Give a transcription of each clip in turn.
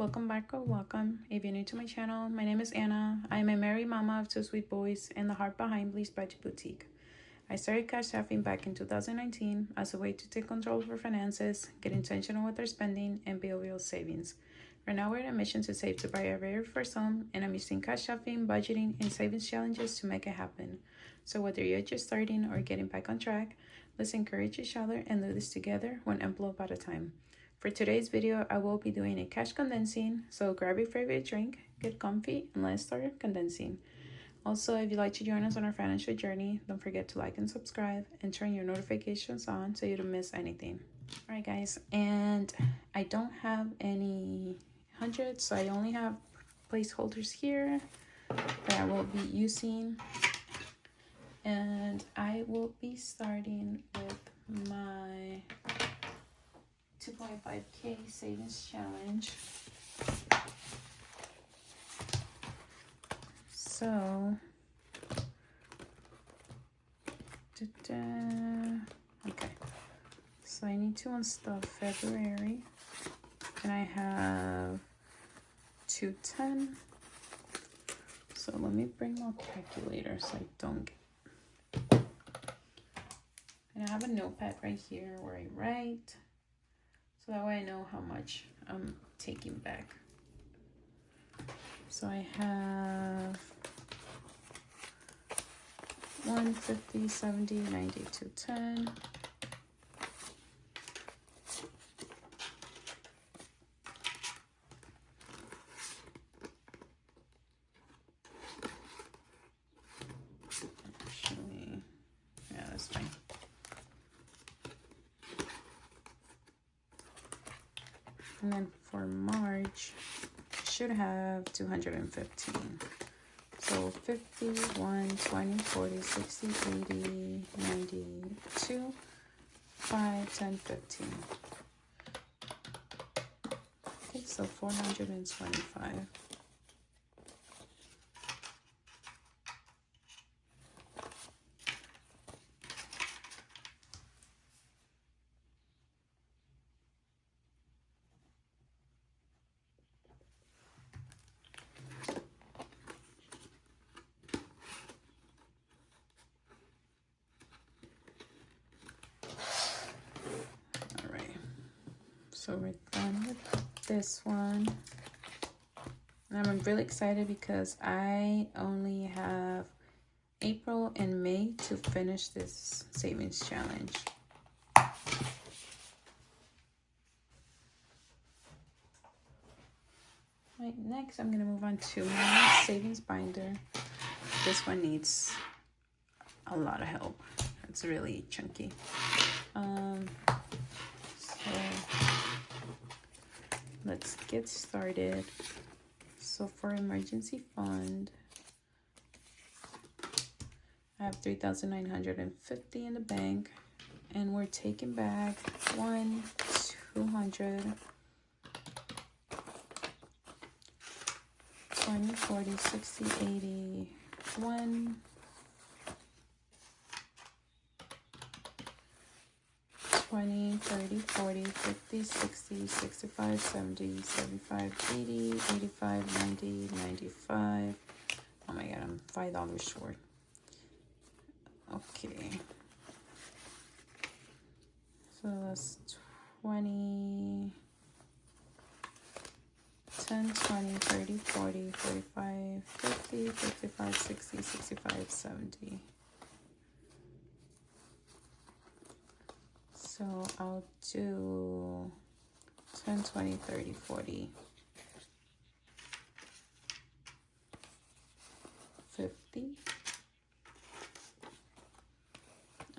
welcome back or welcome. If you're new to my channel, my name is Anna. I am a married mama of two sweet boys and the heart behind Bliss Budget Boutique. I started cash staffing back in 2019 as a way to take control of our finances, get intentional with our spending, and build real savings. Right now, we're on a mission to save to buy our very first home, and I'm using cash staffing, budgeting, and savings challenges to make it happen. So whether you're just starting or getting back on track, let's encourage each other and do this together, one envelope at a time. For today's video, I will be doing a cash condensing, so grab your favorite drink, get comfy, and let's start condensing. Also, if you'd like to join us on our financial journey, don't forget to like and subscribe and turn your notifications on so you don't miss anything. All right, guys, and I don't have any hundreds, so I only have placeholders here that I will be using. And I will be starting with my 2.5K savings challenge. So, okay. So I need to unstuff February, and I have 210. So let me bring my calculator so I don't get. And I have a notepad right here where I write. So that way I know how much I'm taking back. So I have 150, 70, 90, 210. Actually, yeah, that's fine. And then for March, should have 215. So 50, 1, 20, 40, 60, 80, 92, 5, 10, 15. Okay, so 425. So we're done with this one. And I'm really excited because I only have April and May to finish this savings challenge. Right, next I'm gonna move on to my savings binder. This one needs a lot of help. It's really chunky. So let's get started. So for emergency fund, I have 3,950 in the bank, and we're taking back 1, 200, 20, 40, 60, 80, 1, 20, 30, 40, 50, 60, 65, 70, 75, 80, 85, 90, 95. Oh my god, I'm $5 short. Okay. So that's 20, 10, 20, 30, 40, 45, 50, 55, 60, 65, 70. So I'll do 10, 20, 30, 40, 50,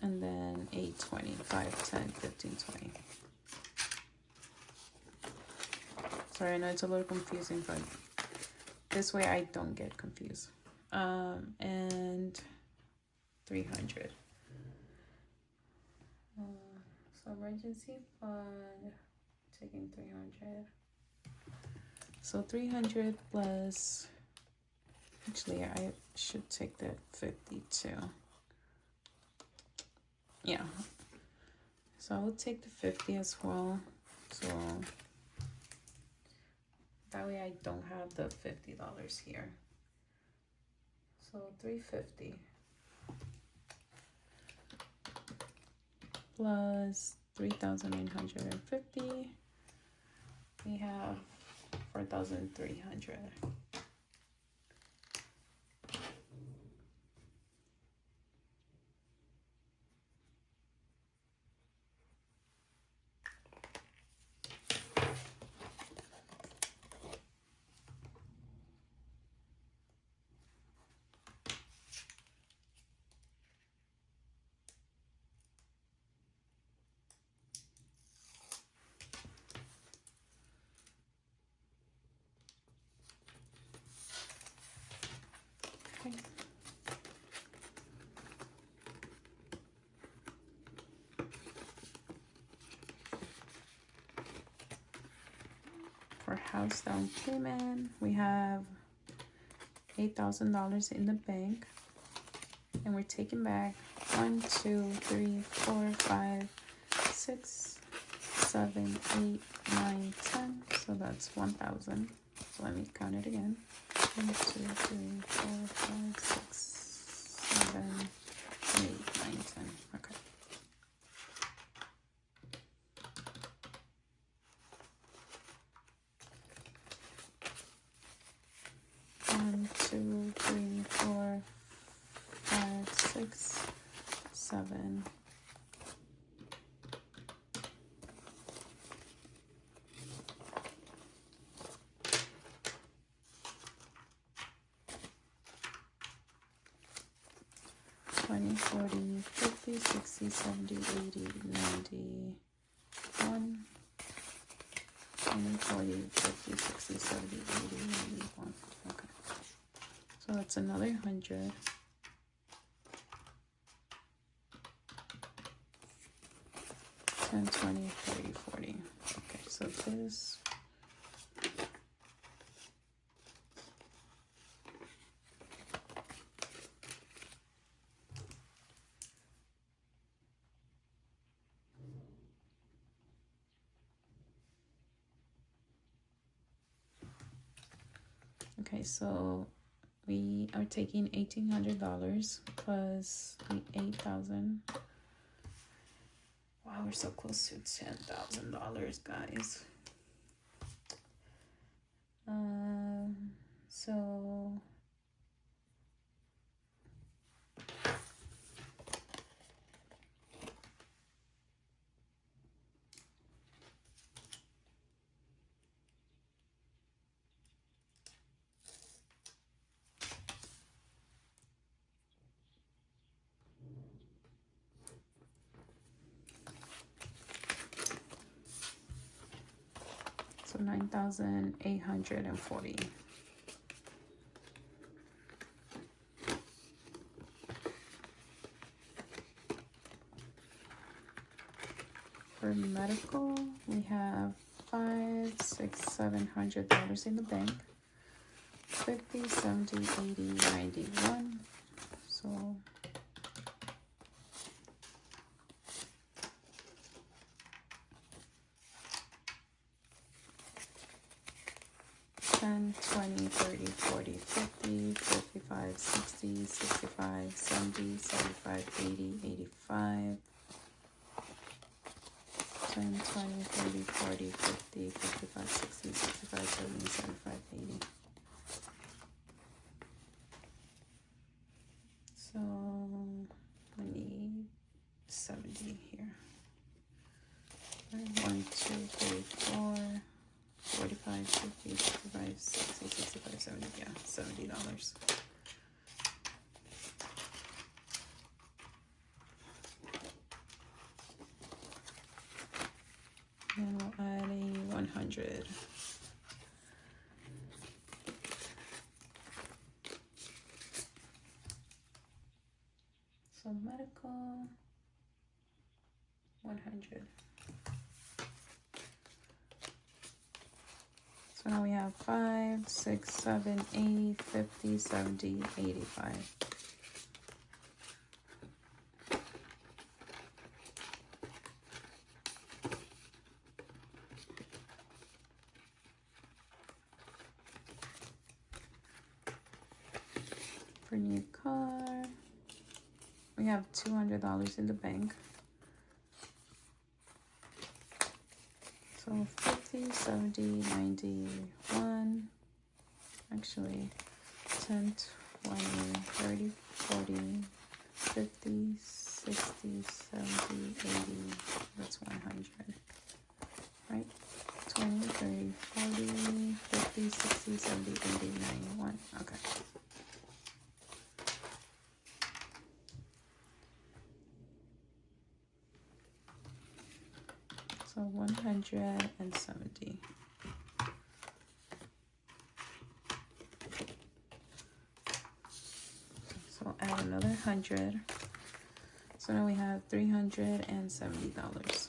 and then 8, 20, 5, 10, 15, 20. Sorry, I know it's a little confusing, but this way I don't get confused. And 300. So emergency fund, taking 300. So 300 plus, actually I should take that 52. Yeah. So I will take the 50 as well. So That way I don't have the $50 here. So $350 plus $3,950. We have $4,300. Okay. For house down payment, we have $8,000 in the bank, and we're taking back 1, 2, 3, 4, 5, 6, 7, 8, 9, 10. So that's 1,000. So let me count it again. 1, 2, 3, 4, 5, 6, 7, 8, 9, 10. Okay. One, 2, 3, 4, 5, 6, 7. $20, $40, $50, $60, $70, $80, $90, $1. 20, 40, 50, 60, 70, 80, 91. Okay. So that's another 100. $10, $20, $30, $40. Okay, so this. Okay, so we are taking $1,800 plus the $8,000. Wow, we're so close to $10,000, guys. So So 9,840. For medical, we have $500, $600, $700 in the bank. 50, 70, 80, 91. So $10, $20, $30, $40, $50, $55, $60, $65, $70, $75, $80, $85. 10, 20, 30, 40, 50, 55, 60, 65, 70, 75, 80. So I need 70 here. 1, 2, 3, 4, 45, 50, 55, 60, 65, 70. Yeah, $70. And we'll add a 100. So medical, 100. So now we have 5, 6, 7, 8, 50, 70, 85. for new car. We have $200 in the bank. So 50, 70, 90, 1. Actually, 10, 20, 30, 40, 50, 60, 70, 80. That's 100. Right? 20, 30, 40, 50, 60, 70, 80, 91. Okay. So 170. So add another 100. So now we have $370.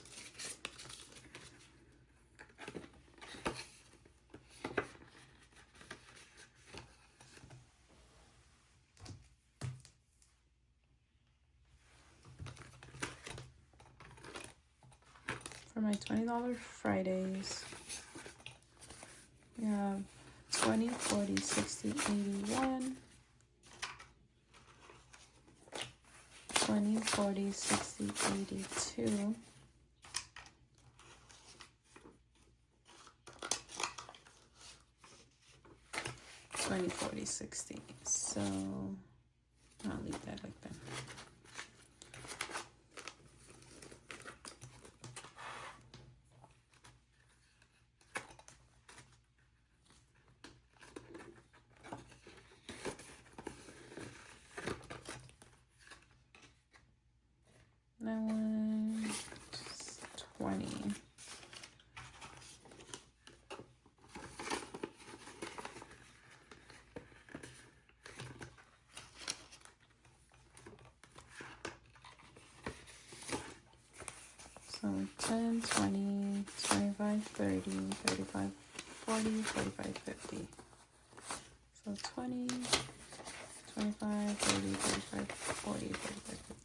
For my $20 Fridays, we have 20, 40, 60, 81. 20, 40, 60, 82. 20, 40, 60. So I'll leave that like that. That one, 20. So 10, 20, 25, 30, 35, 40, 45, 50. So 20, 25, 30, 35, 40, 45, 50.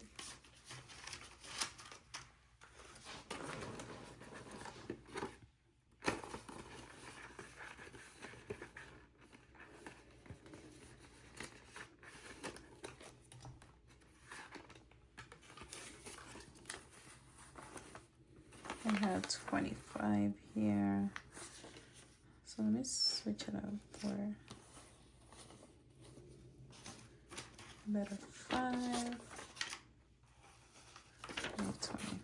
I have 25 here. So let me switch it up for a better 5 and 20.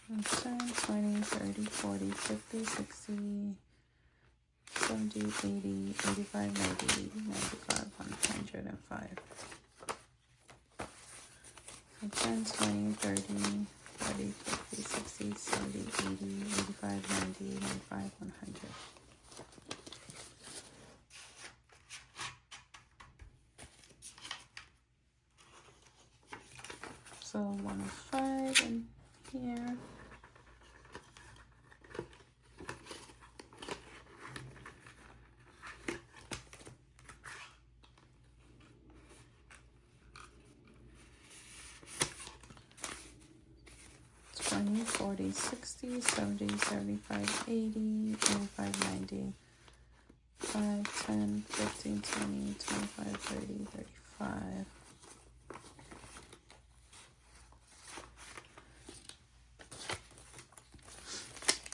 And 10, 20, 30, 40, 50, 60, 70, 80, 85, 90, 95, 105. So 10, 20, 30, 40, 50, 60, 70, 80, 85, 90, 95, 100. So 105 in here. Twenty, 40, 60, 70, 75, 80, 85, 90, 5, 10, 15, 20, 25, 30, 35.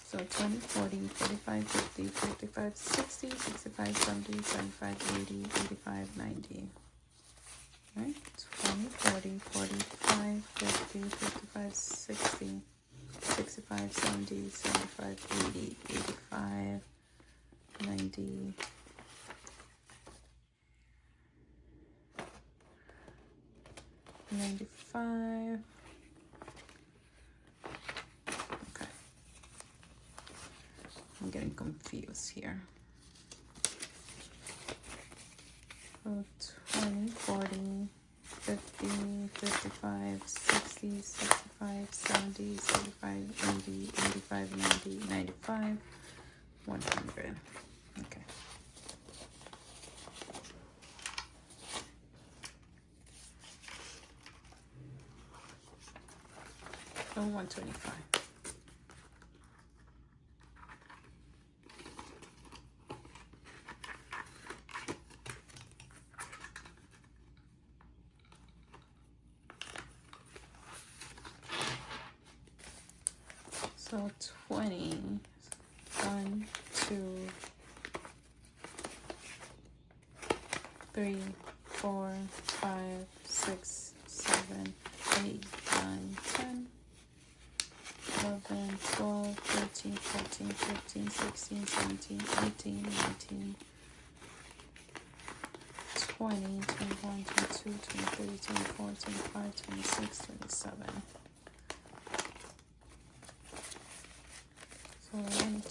So 20, 40, 45, 50, 55, 60, 65, 70, 75, 80, 85, 90. Right? 20, 40, 45, 50, 55, 60, 65, 70, 75, 80, 85, 90. 95. Okay. I'm getting confused here. So 20, 40, 50, 55, 60, 65, 70, 75, 80, 85, 90, 95, 100. Okay. So 125. So 20. 1, 2, 3, 4, 5, 6, 7, 8, 9, 10, 11, 12, 13, 14, 15, 16, 17, 18, 19, 20, 21, 22, 23, 24, 25, 26, 27. So 1, 2,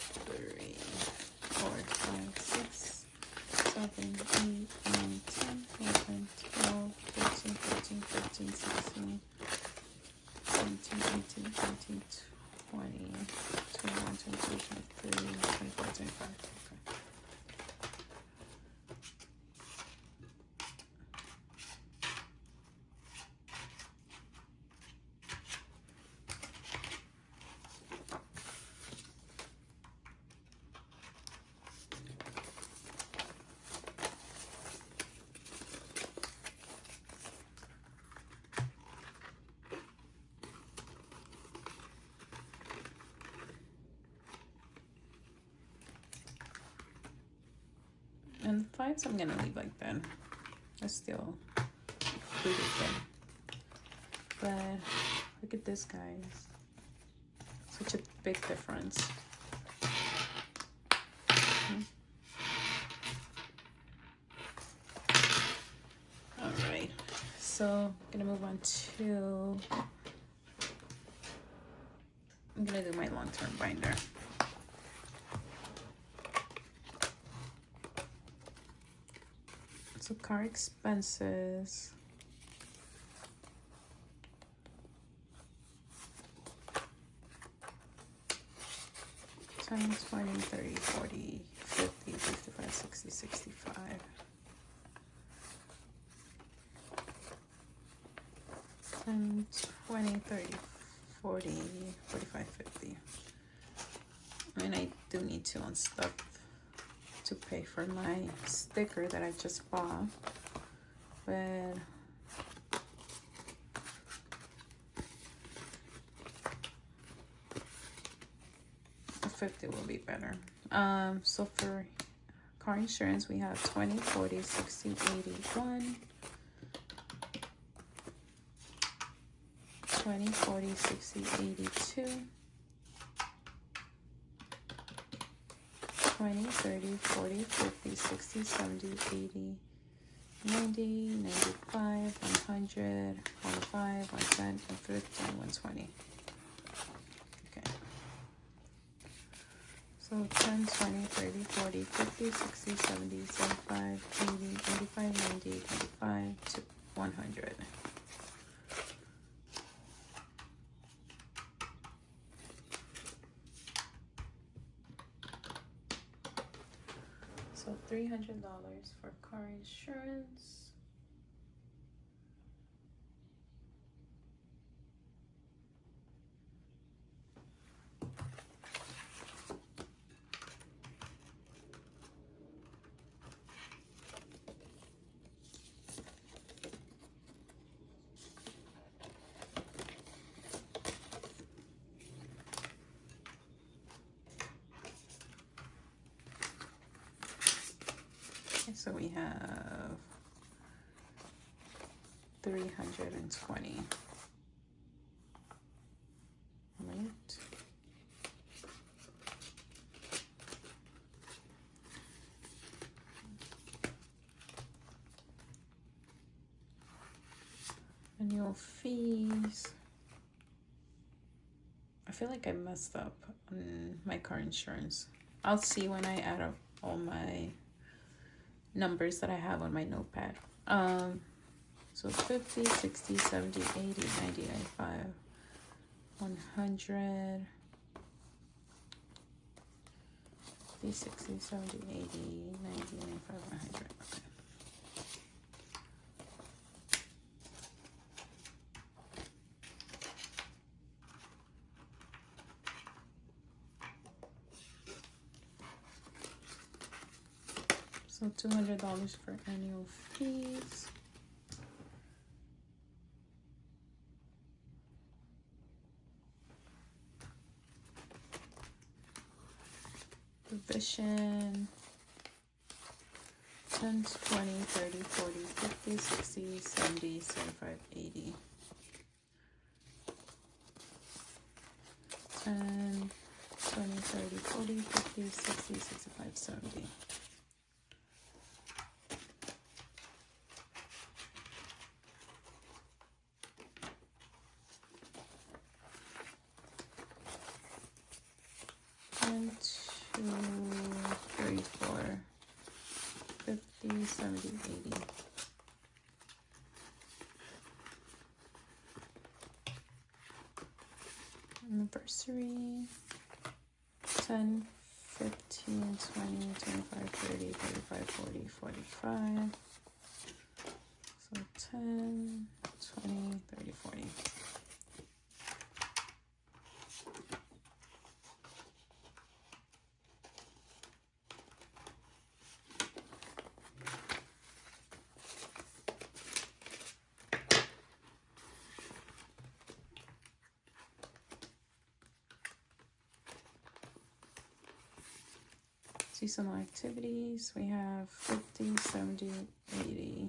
3, 4, 5, 6, 7, 8, 9, 10, 11, 12, 13, 14, 15, 16, 17, 18, 19, 20, 21, 22, 23, 24, 25. Okay. And the 5s I'm gonna leave like that. That's still pretty good. But look at this, guys. Such a big difference. Alright. So I'm gonna move on to, I'm gonna do my long-term binder. So car expenses. Times 20, 30, 40, 50, 55, 60, 65. And 20, 30, 40, 45, 50. I mean, I do need to on stuff to pay for my sticker that I just bought, but a 50 will be better. So for car insurance, we have 20, 40, 60, 81, 20, 40, 60, 82, 20, 30, 40, 50, 60, 70, 80, 90, 95, 100, 105, 110, 150, 120. Okay. So 10, 20, 30, 40, 50, 60, 70, 75, 80, 85, 90, 95 to 100. So $300 for car insurance. So we have 320. Right. Annual fees. I feel like I messed up on my car insurance. I'll see when I add up all my numbers that I have on my notepad. So 50, 60, 70, 80, 90, 95, 100, 50, 60, 70, 80, 90, 95, 100. Okay. So $200 for annual fees. Revision. 10, 20, 30, 40, 50, 60, 70, 75, 80. 10, 20, 30, 40, 50, 60, 65, 70. One, 2, 3, 4, 50, 70, 80. Anniversary. 10, 15, 20, 25, 30, 35, 40, 45. So 10, 20, 30, 40. Seasonal activities, we have 50, 70, 80,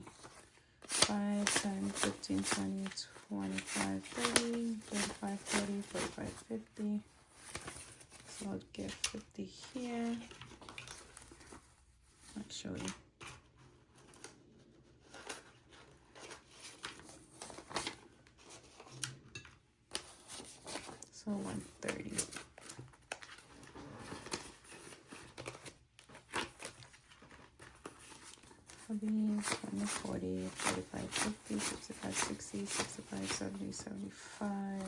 5, 10, 15, 20, 25, 30, 35, 40, 45, 50. So I'll get 50 here, actually. So 130. Hobby, 20, 40, 45, 50, 65, 60, 65, 70, 75.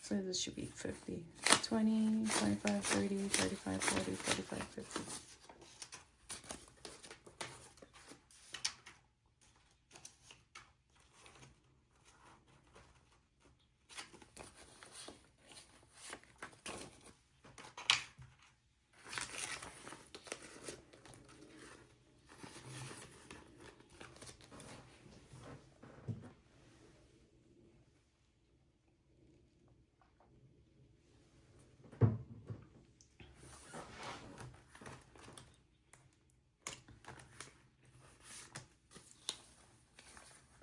So this should be 50. 20, 25, 30, 35, 40, 45, 50.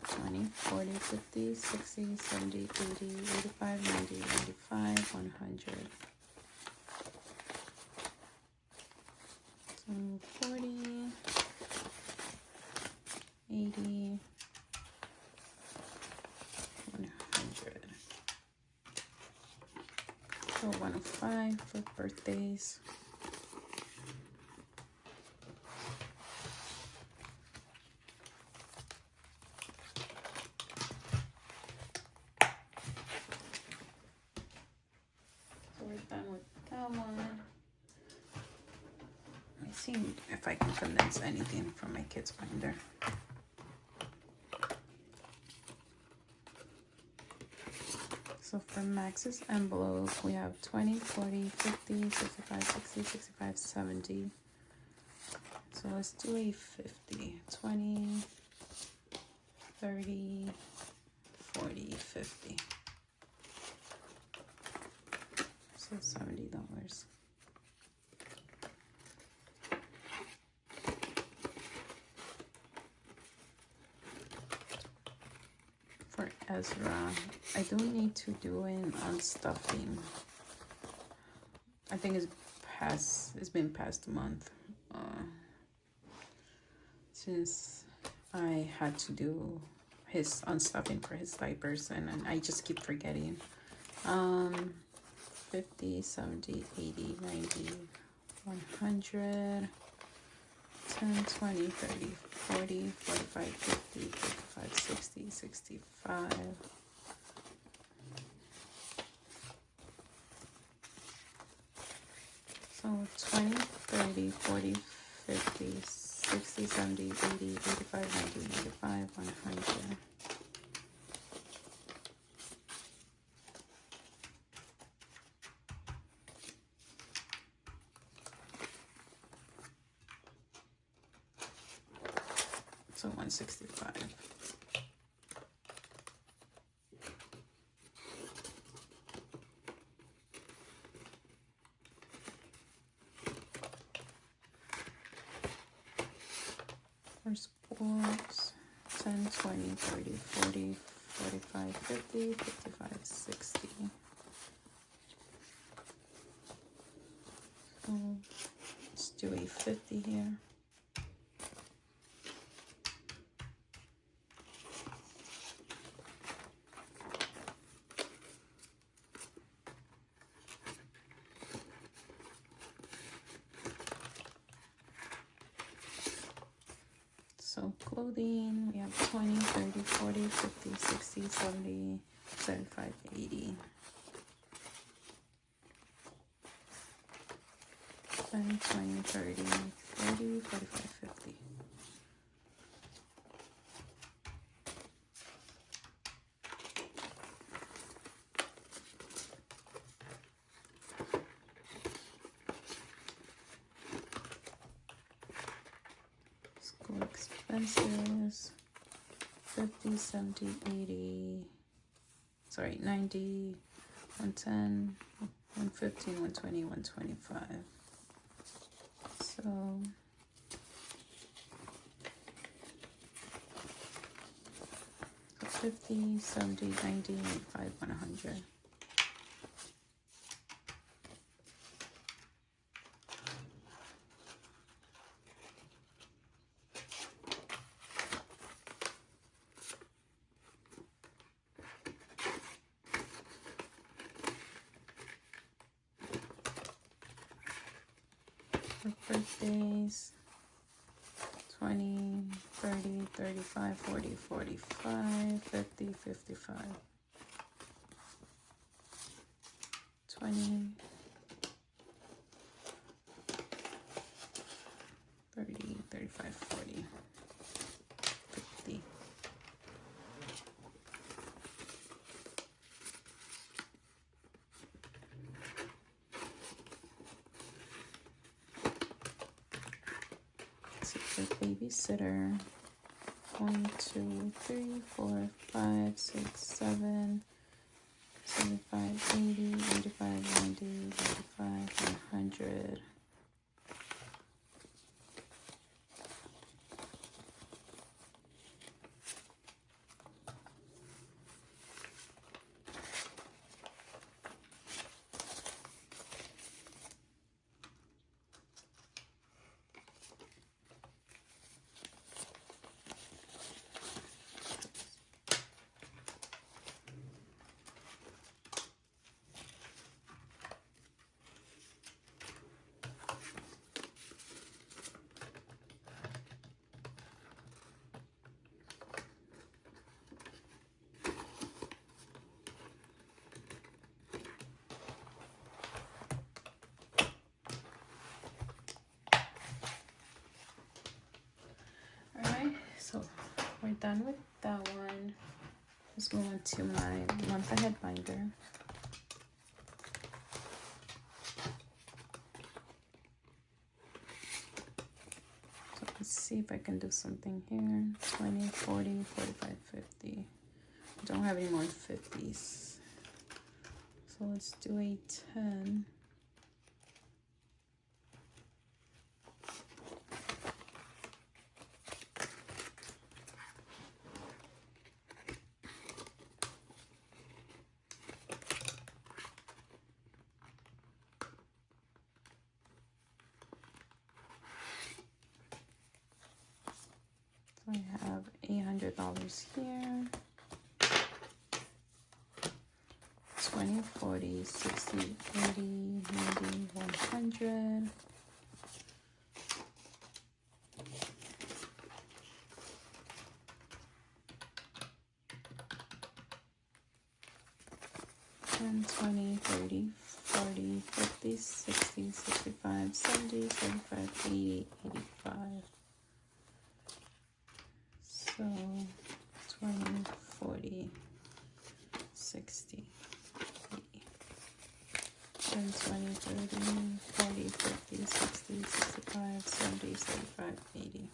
Twenty, 40, 50, 60, 70, 80, 85, 90, 95, 100. So 40, 80, 100. So 105 for birthdays. Done with that one. Let me see if I can condense anything from my kids' binder. So for Max's envelope, we have 20, 40, 50, 55, 60, 65, 70. So let's do a 50. 20, 30, 40, 50. So $70. For Ezra, I do need to do an unstuffing. I think it's been past a month since I had to do his unstuffing for his diapers, and I just keep forgetting. 50, 70, 80, 90, 100, 10, 20, 30, 40, 45, 50, 55, 60, 65. So 20, 30, 40, 50, 60, 70, 80, 85, 90, 95, 100. So 165. For sports, 10, 20, 30, 40, 45, 50, 55, 60. So let's do a 50 here. So clothing, we have 20, 30, 40, 50, 60, 70, 75, 80. 10, 20, 30, 40, 45, 50. School expenses, 50, 70, 80, sorry, 90, 110, 115, 120, 125. So so 50, 70, 90, 95, 100. For birthdays, 20, 30, 35, 40, 45, 50, 55. 20, 30, 35, 40, 50. So for babysitter, 1, 2, 3, 4, 5, 6, 7, 75, 80, 85, 90, 85, 100. So we're done with that one. Let's move on to my month ahead binder. So let's see if I can do something here. 20, 40, 45, 50. I don't have any more 50s. So let's do a 10. I have $800 here. 20, 40, 60, 80, 90, 100. And 20, 30, 40, 50, 60, 65, 70, 75, 80, 85. So 20, 40, 60, 80. 10, 20, 30, 40, 50, 60, 65, 70, 75, 80.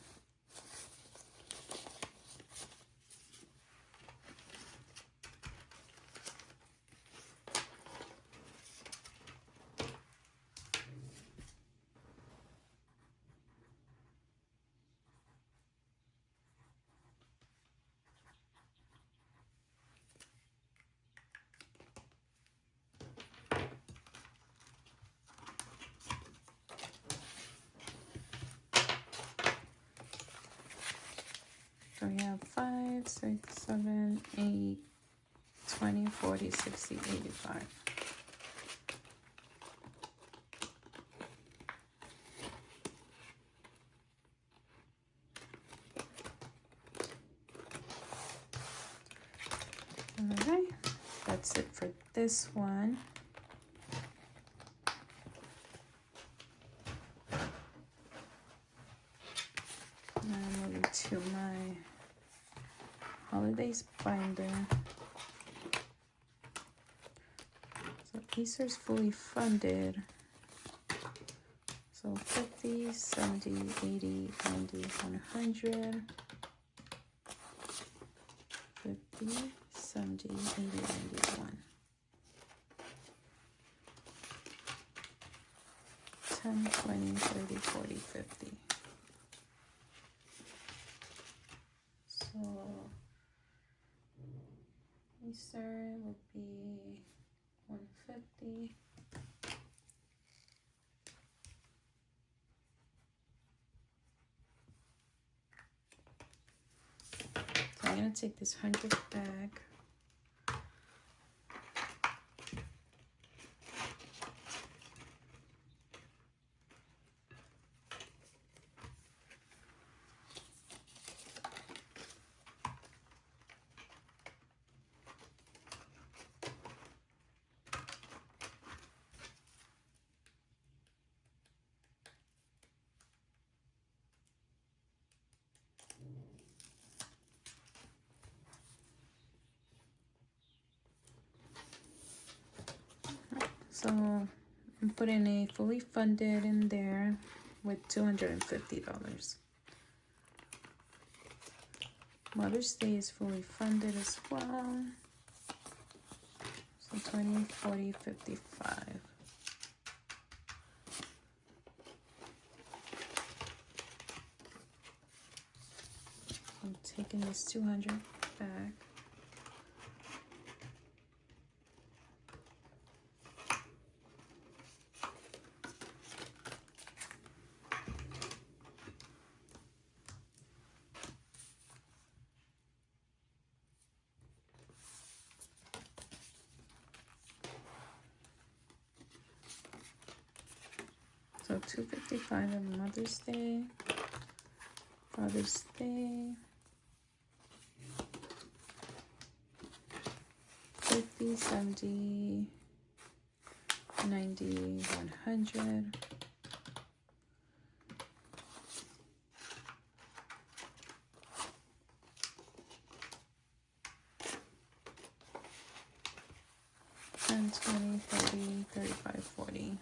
So we have 5, 6, 7, 8, 20, 40, 60, 85. Alright, that's it for this one. Now I'm moving to my holidays binder. So Easter's fully funded. So 50, 70, 80, 90, 100. 50, 70, 80, 91. 10, 20, 30, 40, 50. So Easter will be 150. So I'm gonna take this 100 back. So I'm putting a fully funded in there with $250. Mother's Day is fully funded as well. So 20, 40, 55. I'm taking this 200 back. So 255 on Mother's Day, Father's Day, 50, 70, 90, 100. And 20, 30, 35, 40.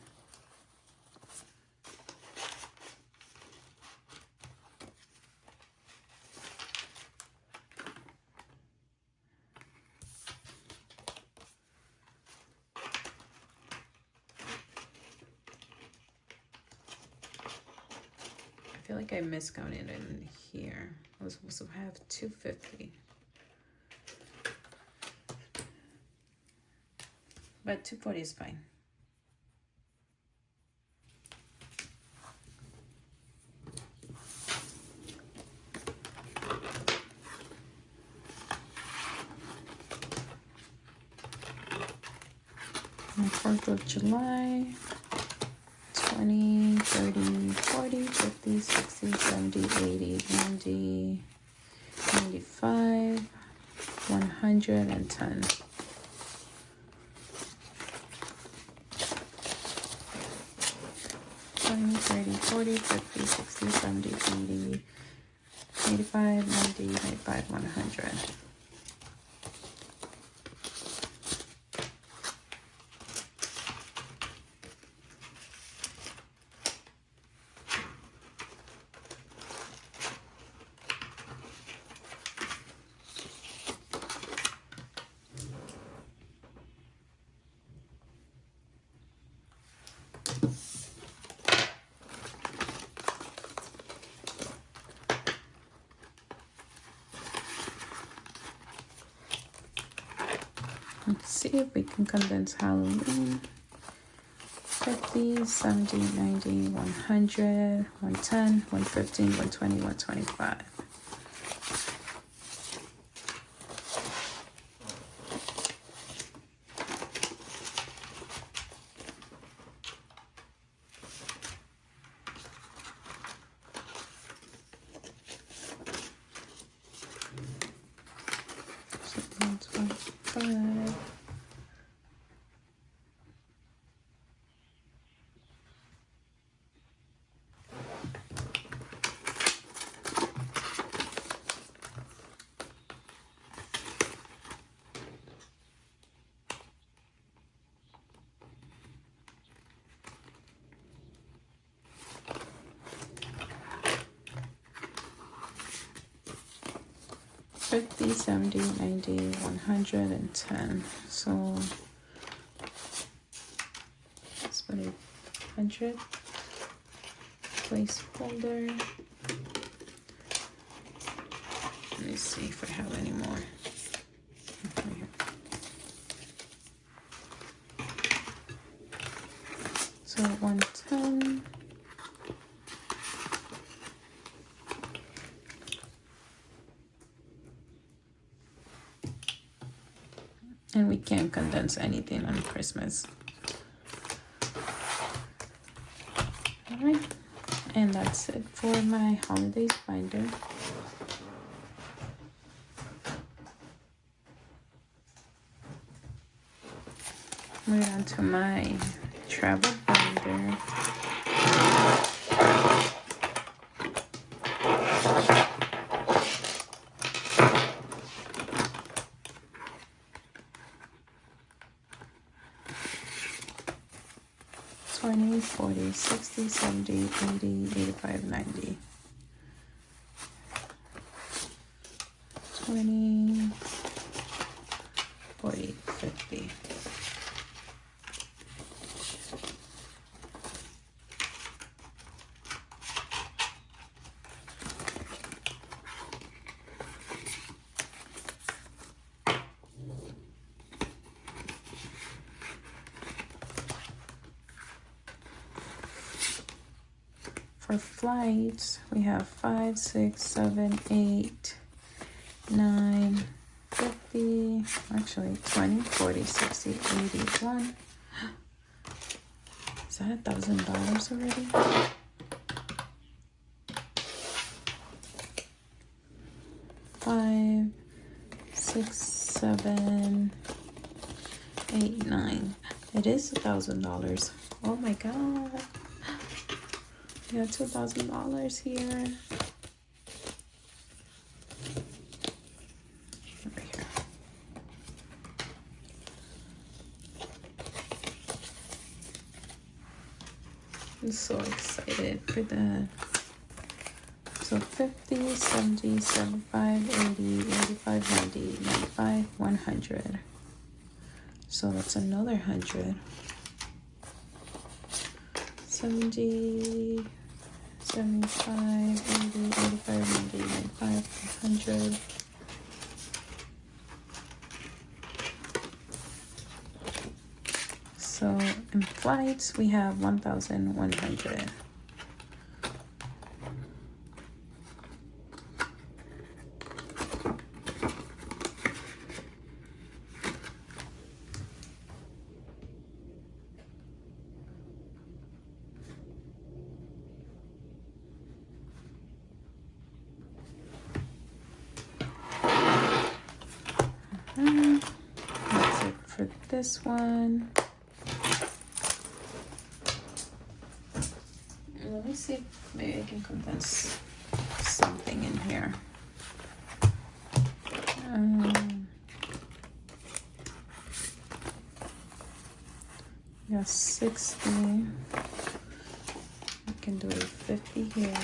I feel like I miscounted in here. I was supposed to have 250. But 240 is fine. On 4th of July, 20, 30, 40, 50, 60, 70, 80, 90, 95, 110. 20, 30, 40, 50, 60, 70, 80, 85, 90, 95, 100. Let's see if we can condense Halloween. 50, 70, 90, 100, 110, 115, 120, 125. 50, 70, 90, 110. So let's put it 100 placeholder. Let me see if I have any more. Right here. So 110. And we can't condense anything on Christmas. All right, and that's it for my holidays binder. Moving on to my travel binder. $20, $40, $60, $70, $80, $85, $90. $20, $40, $50. For flights, we have 5, 6, 7, 8, 9, 50, actually 20, 40, 60, 81. Is that $1,000 already? Five, 6, 7, 8, 9. It is $1,000. Oh my God. We got $2,000 here. Over here. I'm so excited for that. So 50, 70, 75, 80, 85, 90, 95, 100. So that's another 100. 70, 75, 80, 85, 90, 95, 100. So in flights, we have 1,100. That's it for this one. Let me see if maybe I can condense something in here. We got 60. I can do a 50 here.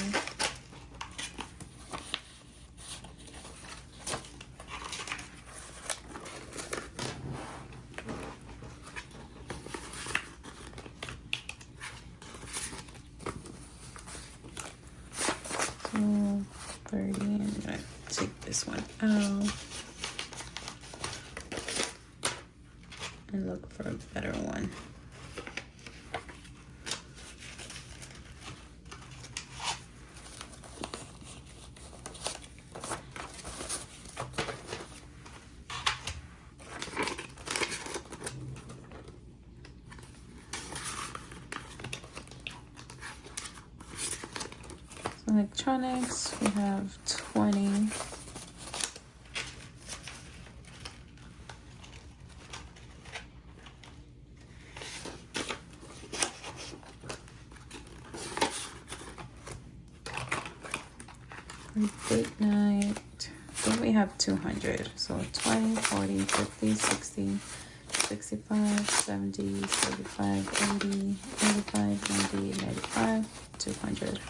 So 30, and I'm gonna take this one out and look for a better one. Electronics, we have 20. Date night, then we have 200. So 20, 40, 50, 60, 65, 70, 75, 80, 85, 90, 95, 200.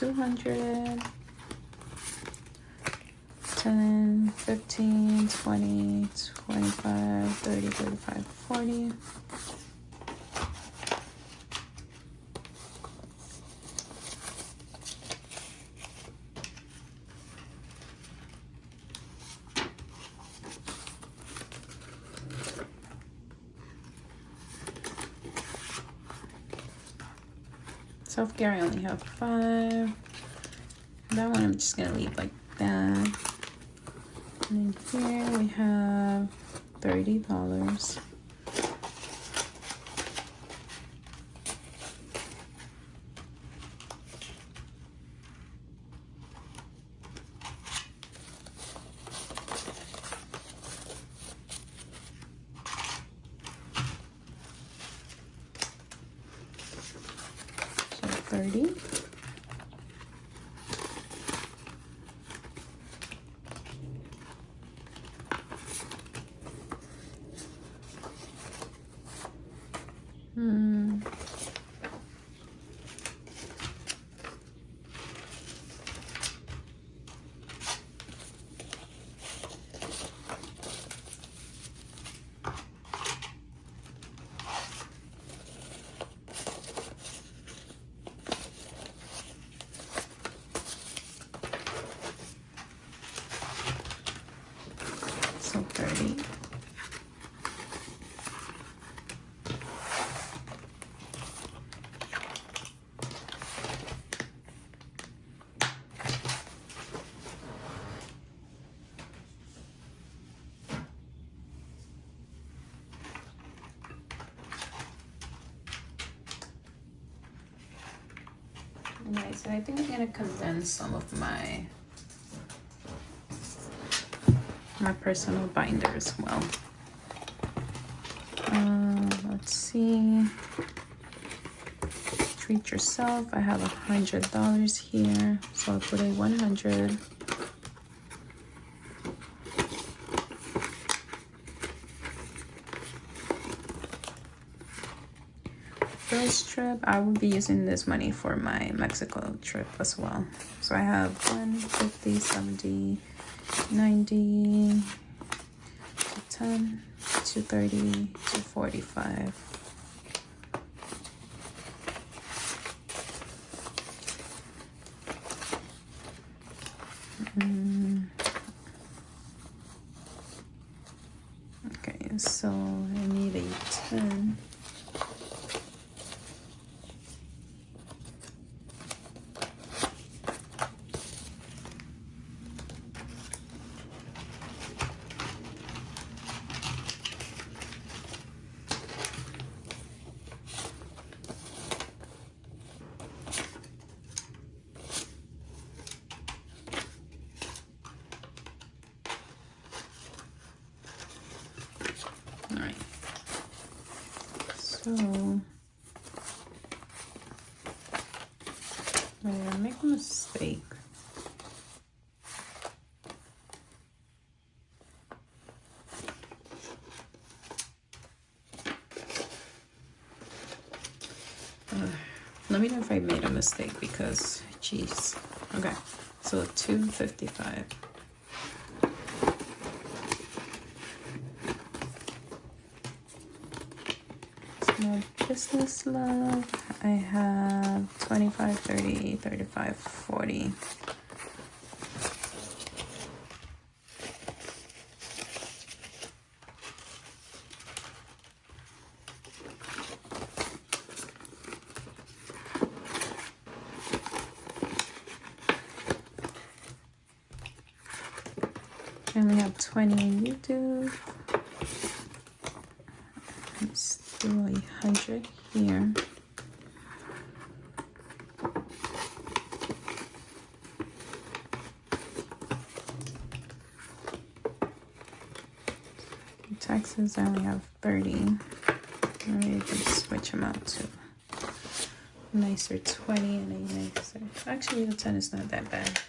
200, 10, 15, 20, 25, 30, 35, 40. Self-care, I only have 5. That one I'm just gonna leave like that. And here we have $30. So 30. So 30. Nice. I think I'm gonna condense some of my personal binder as well. Let's see. Treat yourself. I have $100 here, so I'll put a 100. First trip, I will be using this money for my Mexico trip as well. So I have 150, 70, 90, 10, 230, 245. Okay, so I need a 10. So, I make a mistake. Let me know if I made a mistake because, geez. Okay, so 255. Small business love. I have 25, 30, 35, 40. And we have 20 in YouTube. Let's do 100 here. Taxes, I only have 30. Maybe I can switch them out to nicer 20 and a nicer. Actually, the 10 is not that bad.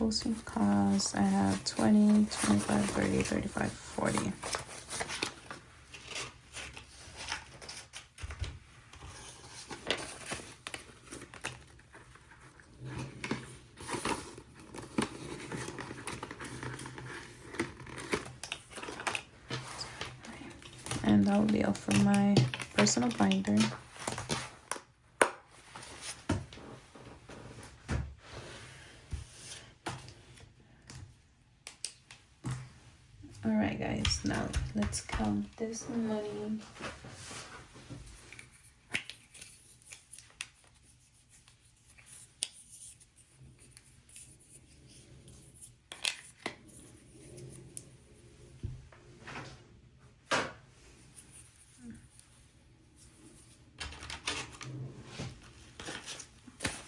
closing costs, I have 20, 25, 30, 35, 40. And that will be all for my personal binder. Alright guys, now let's count this money.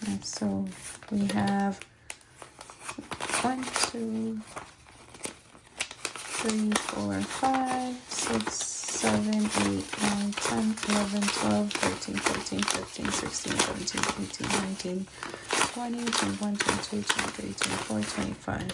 And so we have 1, 2, 3, 4, 5, 6, 7, 8, 9, 10, 11, 12, 13, 14, 15, 16, 17, 18, 19, 20, 21, 22, 23, 24, 25.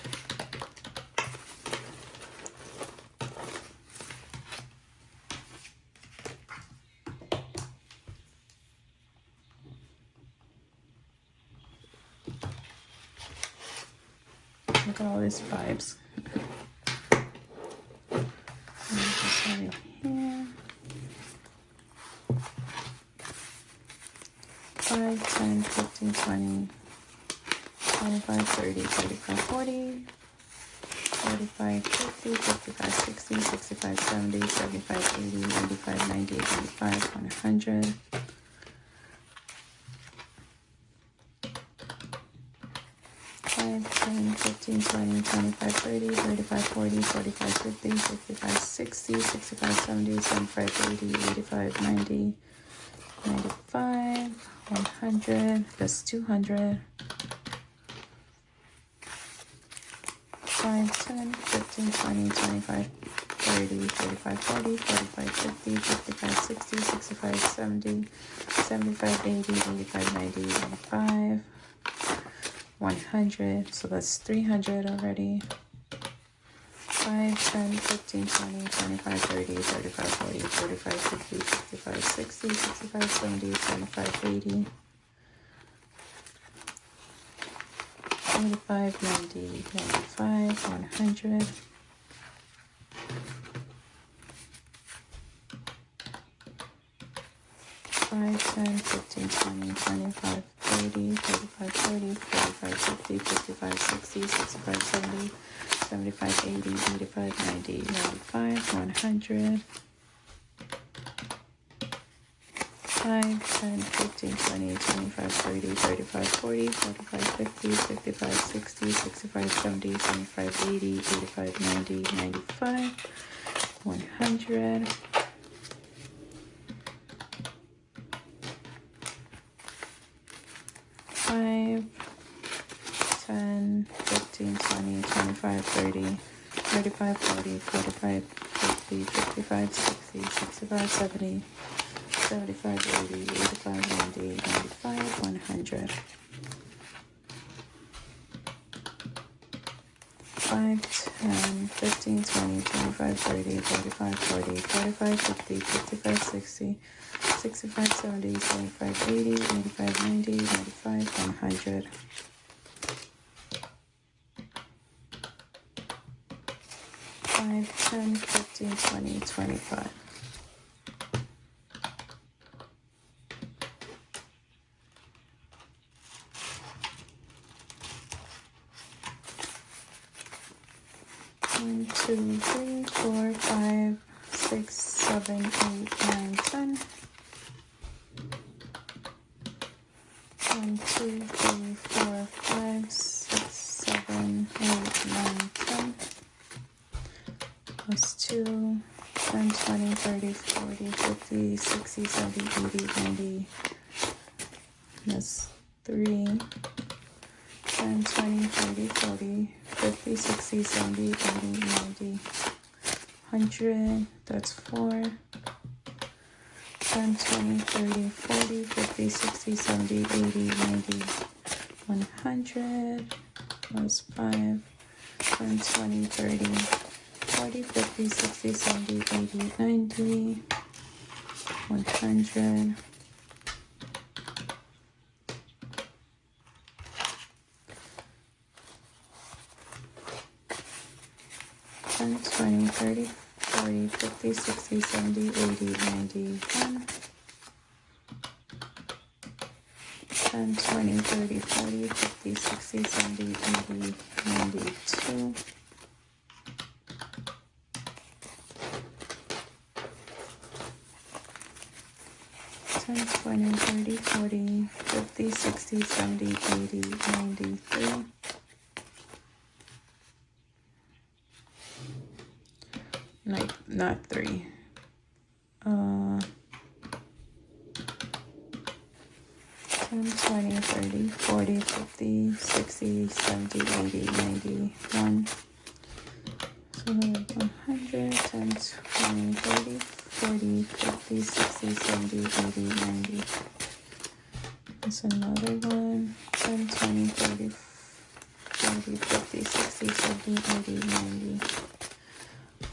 Look at all these fives. Right here. 5, 10, 15, 20, 25, 30, 35, 40, 45, 50, 55, 60, 65, 70, 75, 80, 85, 90, 95, 100. 5, 10, 15, 20, 25, 30, 35, 40, 45, 50, 55, 60, 65, 70, 75, 80, 85, 90, 95, 100, that's 200. 5, 10, 15, 20, 25, 30, 35, 40, 45, 50, 55, 60, 65, 70, 75, 80, 85, 90, 95. 100, so that's 300 already. 5, 10, 15, 20, 25, 30, 35, 40, 45, 50, 55, 60, 65, 70, 75, 80, 85, 90, 95, 100. 5, 10, 15, 20, 25, 30, 35, 40, 45, 50, 55, 60, 65, 70, 75, 80, 85, 90, 95, 100. 5, 10, 15, 20, 25, 30, 35, 40, 45, 50, 55, 60, 65, 70, 75, 80, 85, 90, 95, 100. 5, 10, 15, 20, 25, 30, 35, 40, 45, 50, 55, 60, 65, 70, 75, 80, 85, 90, 95, 100. 5, 10, 15, 20, 25, 30, 35, 40, 45, 50, 55, 60, 65, 70, 75, 80, 85, 90, 95, 100. 5, 10, 15, 20, 25. 1, 2, 3, 4, 5, 6, 7, 8, 9, 10. 1, 2, 3, 4, 5, 6, 7, 8, 9, 10. Plus 2, 10, 20, 30, 40, 50, 60, 70, 80, 90. That's 3, 10, 20, 30, 40, 50, 60, 70, 80, 90, 100. That's 4. 10, 20, 30, 40, 50, 60, 70, 80, 90, 100. plus 5, 10, 20, 30, 40, 50, 60, 70, 80, 90, 100, 10, 20, 30, 40, 50, 60, 70, 80, 91, 10, 20, 30, 40, 50, 60, 70, 80, 92, 10, 20, 30, 40, 50, 60, 70, 80, 93, not 3. 10, 20, 30, 40, 50, 60, 70, 80, 91. So 100, 10, 20, 30, 40, 50, 60, 70, 80, 90. That's another one. 10, 20, 30, 40, 50, 60, 70, 80, 90.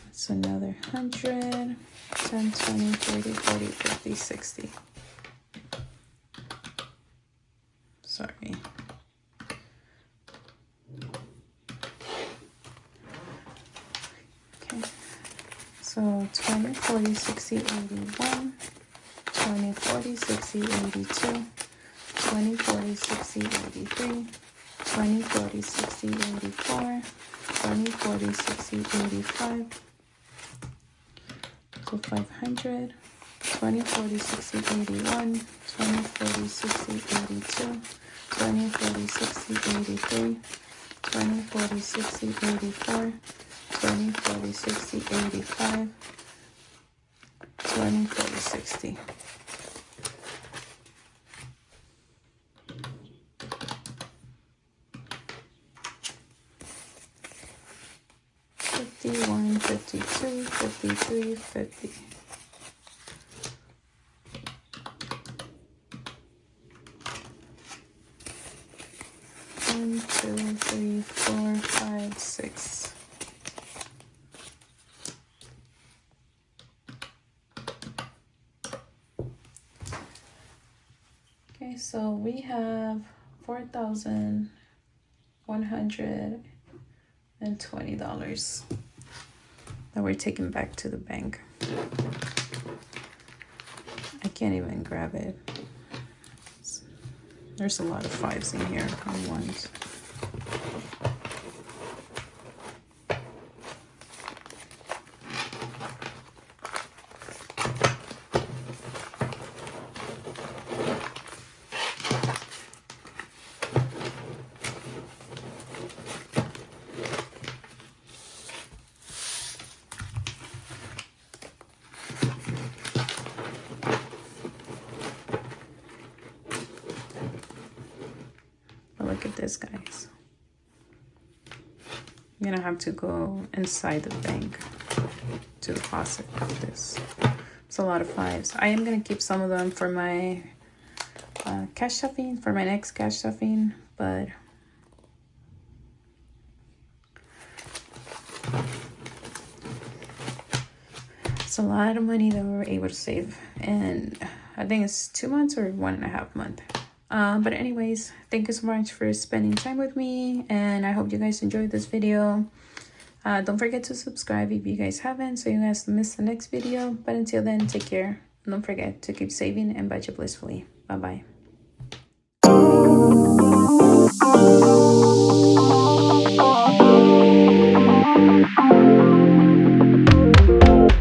That's another 100. 10, 20, 30, 40, 50, 60. Sorry. Okay. So 20, 40, 60, 81. 20, 40, 60, 82. 20, 40, 60, 83. 20, 40, 60, 84. 20, 40, 60, 85. So 500. 20, 40, 60, 81. 20, 40, 60, 82. 20, 40, 60, 83. 20, 40, 60, 84. 20, 40, 60, 85. 20, 40, 60. $51, $52, $53, $50. 1, 2, 3, 4, 5, 6. Okay, so we have $4,120 that we're taking back to the bank. I can't even grab it. There's a lot of 5s in here, and 1s. Look at this, guys. I'm gonna have to go inside the bank to deposit this. It's a lot of 5s. I am gonna keep some of them for my cash stuffing, for my next cash stuffing, but it's a lot of money that we were able to save, and I think it's 2 months or 1.5 months. But anyways, thank you so much for spending time with me, and I hope you guys enjoyed this video. Don't forget to subscribe if you guys haven't, so you guys don't miss the next video. But until then, take care. Don't forget to keep saving and budget blissfully. Bye bye.